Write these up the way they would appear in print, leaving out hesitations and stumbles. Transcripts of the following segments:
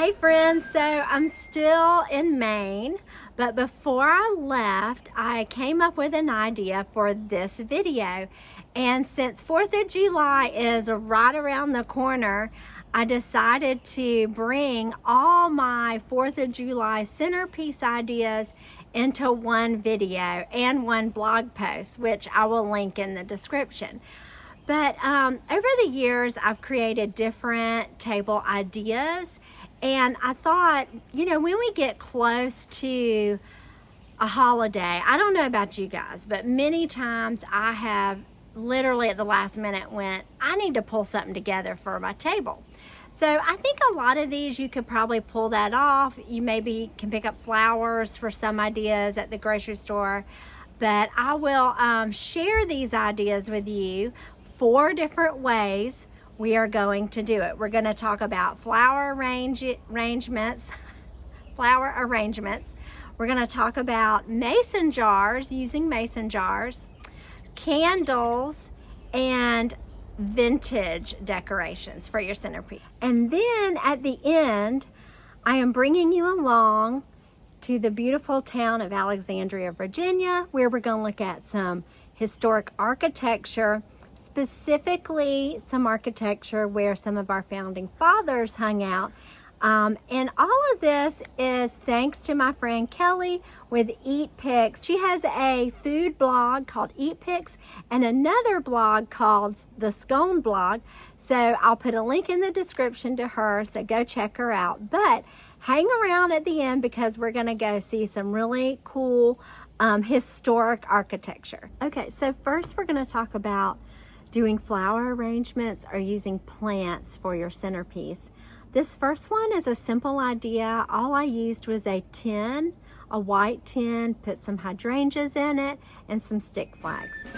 Hey friends, so I'm still in Maine, but before I left, I came up with an idea for this video. And since 4th of July is right around the corner, I decided to bring all my 4th of July centerpiece ideas into one video and one blog post, which I will link in the description. But over the years, I've created different table ideas. And I thought, you know, when we get close to a holiday, I don't know about you guys, but many times I have literally at the last minute went, I need to pull something together for my table. So I think a lot of these you could probably pull that off. You maybe can pick up flowers for some ideas at the grocery store. But I will share these ideas with you 4 different ways we are going to do it. We're going to talk about flower arrangements. We're going to talk about mason jars, using mason jars, candles, and vintage decorations for your centerpiece. And then at the end, I am bringing you along to the beautiful town of Alexandria, Virginia, where we're going to look at some historic architecture, specifically some architecture where some of our founding fathers hung out. And all of this is thanks to my friend Kelly with Eat Picks. She has a food blog called Eat Picks and another blog called the Scone Blog. So I'll put a link in the description to her, so go check her out. But hang around at the end because we're going to go see some really cool historic architecture. Okay, so first we're going to talk about doing flower arrangements or using plants for your centerpiece. This first one is a simple idea. All I used was a tin, a white tin, put some hydrangeas in it and some stick flags.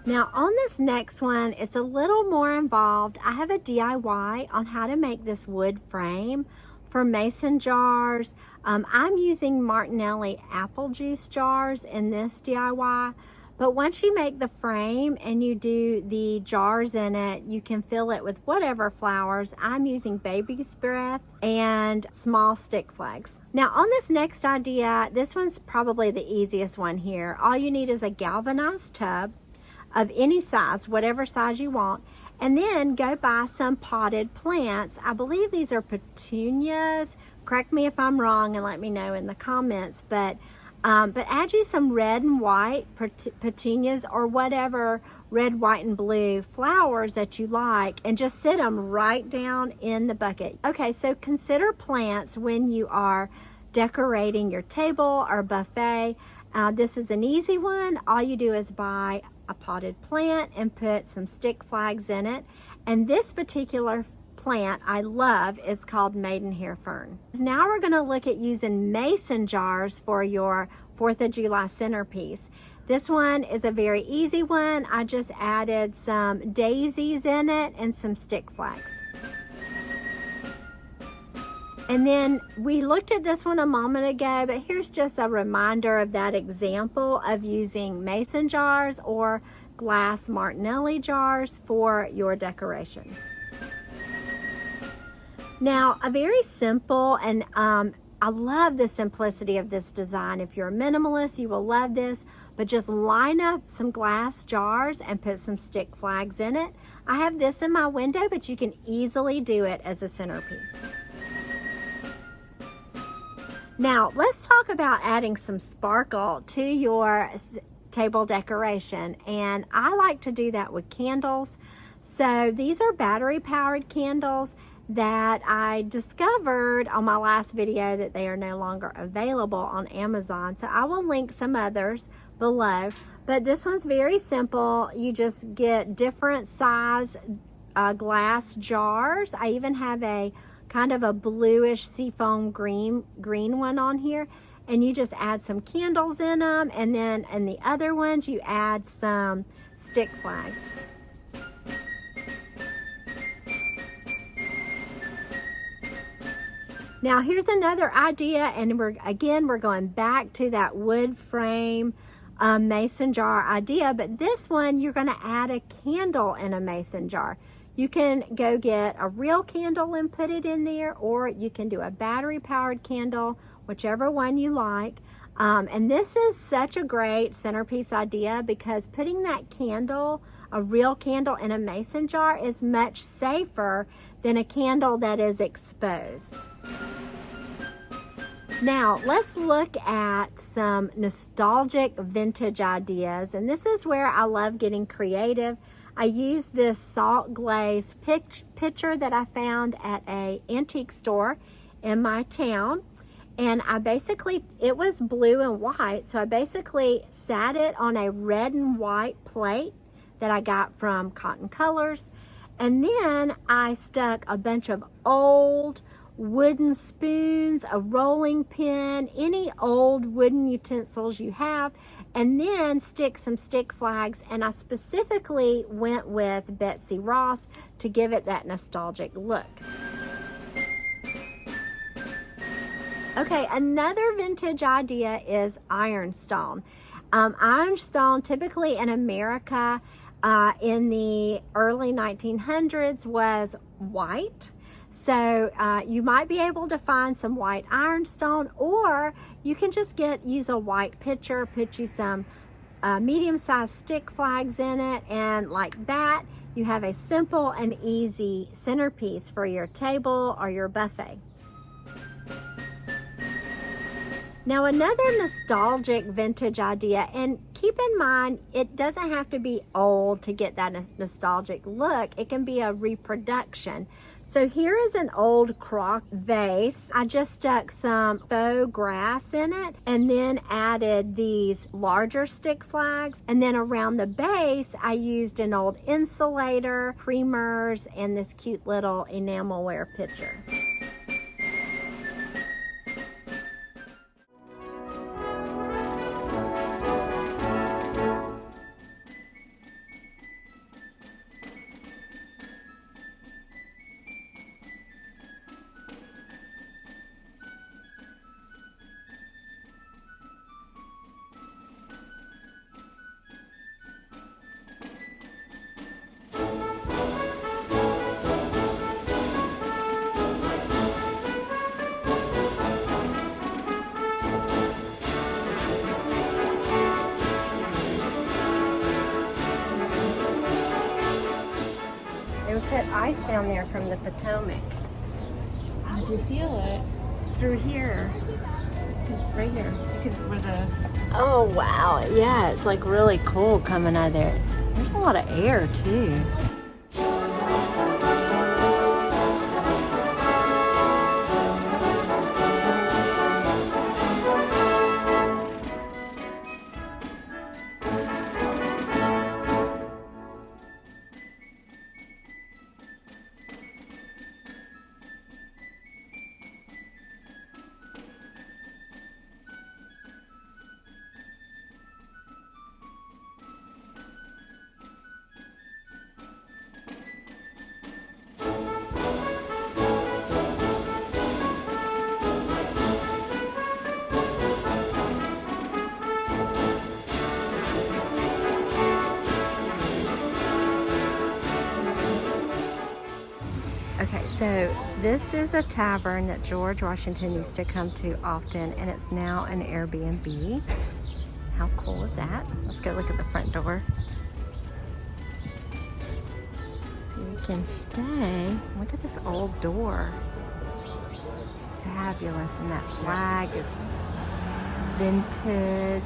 Now on this next one, it's a little more involved. I have a DIY on how to make this wood frame for mason jars. I'm using Martinelli apple juice jars in this DIY. But once you make the frame and you do the jars in it, you can fill it with whatever flowers. I'm using baby's breath and small stick flags. Now on this next idea, this one's probably the easiest one here. All you need is a galvanized tub of any size, whatever size you want, and then go buy some potted plants. I believe these are petunias. Correct me if I'm wrong and let me know in the comments, but add you some red and white petunias or whatever red, white, and blue flowers that you like, and just sit them right down in the bucket. Okay, so consider plants when you are decorating your table or buffet. This is an easy one. All you do is buy a potted plant and put some stick flags in it. And this particular plant I love is called maidenhair fern. Now we're going to look at using mason jars for your 4th of July centerpiece. This one is a very easy one. I just added some daisies in it and some stick flags. And then we looked at this one a moment ago, but here's just a reminder of that example of using mason jars or glass Martinelli jars for your decoration. Now, a very simple, and I love the simplicity of this design. If you're a minimalist, you will love this, but just line up some glass jars and put some stick flags in it. I have this in my window, but you can easily do it as a centerpiece. Now, let's talk about adding some sparkle to your table decoration, and I like to do that with candles. So these are battery-powered candles that I discovered on my last video that they are no longer available on Amazon. So I will link some others below. But this one's very simple. You just get different size glass jars. I even have a kind of a bluish seafoam green one on here. And you just add some candles in them. And then in the other ones, you add some stick flags. Now here's another idea, and we're going back to that wood frame mason jar idea, but this one you're going to add a candle in a mason jar. You can go get a real candle and put it in there, or you can do a battery powered candle, whichever one you like. And this is such a great centerpiece idea because putting that candle, a real candle, in a mason jar is much safer than a candle that is exposed. Now, let's look at some nostalgic vintage ideas. And this is where I love getting creative. I used this salt glaze pitcher that I found at an antique store in my town. And it was blue and white, so I basically sat it on a red and white plate that I got from Cotton Colors. And then I stuck a bunch of old wooden spoons, a rolling pin, any old wooden utensils you have, and then stick some stick flags. And I specifically went with Betsy Ross to give it that nostalgic look. Okay, another vintage idea is ironstone. Ironstone, typically in America in the early 1900s, was white. So you might be able to find some white ironstone, or you can just use a white pitcher, put you some medium-sized stick flags in it, and like that, you have a simple and easy centerpiece for your table or your buffet. Now, another nostalgic vintage idea, and keep in mind, it doesn't have to be old to get that nostalgic look. It can be a reproduction. So here is an old crock vase. I just stuck some faux grass in it and then added these larger stick flags. And then around the base, I used an old insulator, creamers, and this cute little enamelware pitcher. Put ice down there from the Potomac. If you feel it Through here. right here, you could where the Oh wow, yeah, it's like really cool coming out of there. There's a lot of air too. Okay, so this is a tavern that George Washington used to come to often, and it's now an Airbnb. How cool is that? Let's go look at the front door. So you can stay. Look at this old door. Fabulous, and that flag is vintage.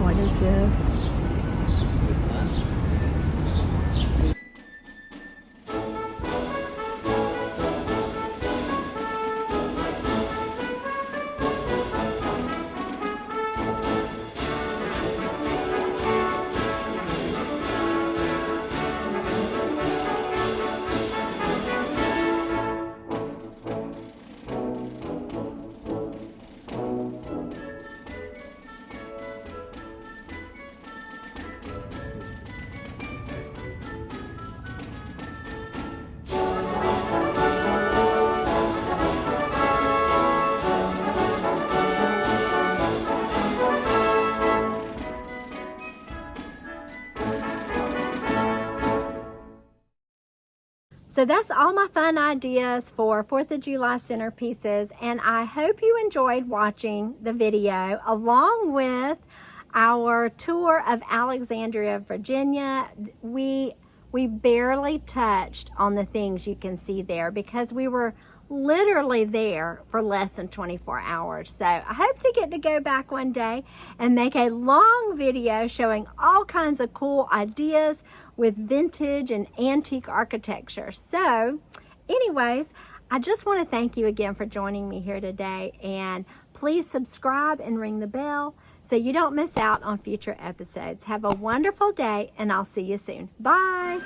What is this? So that's all my fun ideas for 4th of July centerpieces, and I hope you enjoyed watching the video along with our tour of Alexandria, Virginia. We barely touched on the things you can see there because we were literally there for less than 24 hours. So I hope to get to go back one day and make a long video showing all kinds of cool ideas with vintage and antique architecture. So anyways, I just want to thank you again for joining me here today, and please subscribe and ring the bell so you don't miss out on future episodes. Have a wonderful day, and I'll see you soon. Bye.